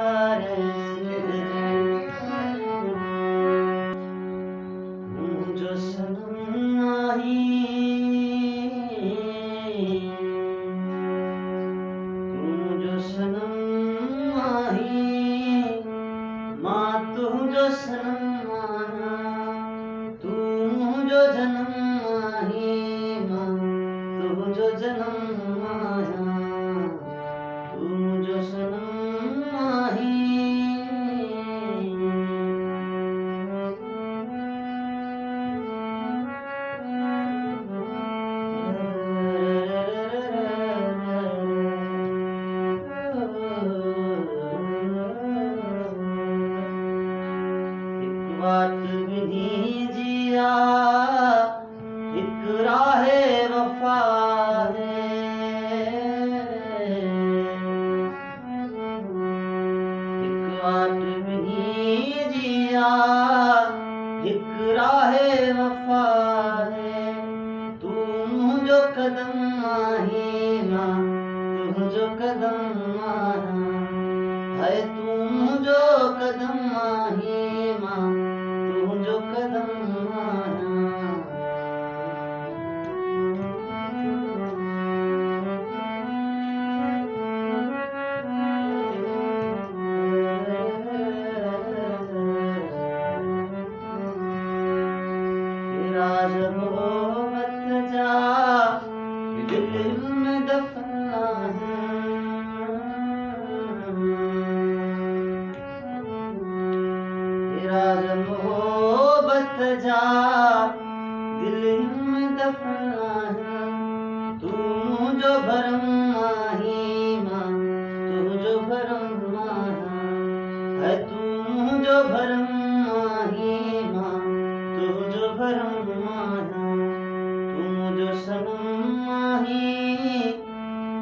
खारे जो सनम आही जो सनम आही माँ तू जो सनम आया तू जो जन्म आही माँ तू जो जन्म आया तू जो सनम आही बात भी नहीं जिया एक राहे वफा है एक बात भी नहीं जिया एक राहे वफा है तुम जो कदम आही माँ तुम जो कदम आया है तुम जो कदम आही माँ तुम जो कदम आया राज मोहब्बत जा दिल में दफना है राज मोहब्बत जा दिल में दफना है तू जो भरम आही माँ तू जो भरम आया है तू जो भरम आही माँ तू जो भरम आया तू जो सनम आही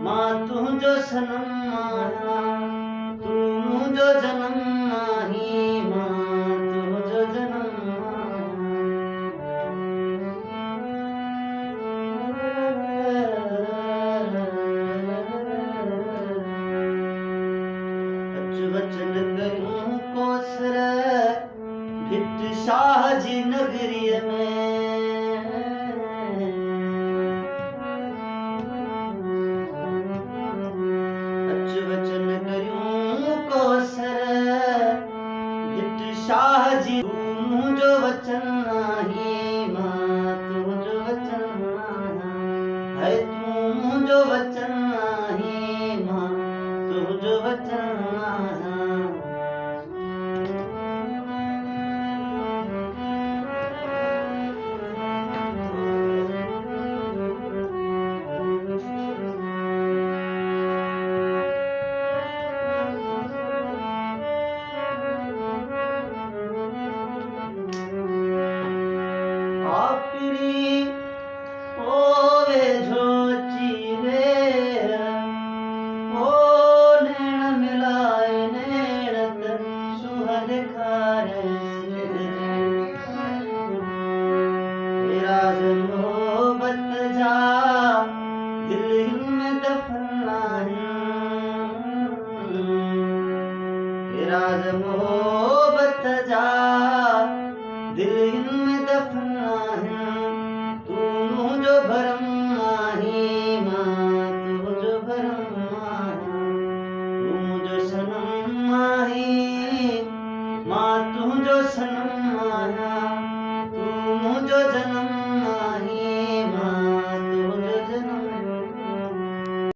माँ तू जो सनम आया तू जो जन्म आही माँ तू जो जन्म वचन करूं कोसर भिट शाह जी नगरी में वचन करूं कोसर भिट शाह जी तू जो वचन आही माँ तू जो वचन आया है तू जो वचन आही माँ तू जो वचन आया आपरी ओवे झोची रे ओ नैन मिलाए नैन तन सुहद खारे राज मोहब्बत जा दिल में दफना है राज मोहब्बत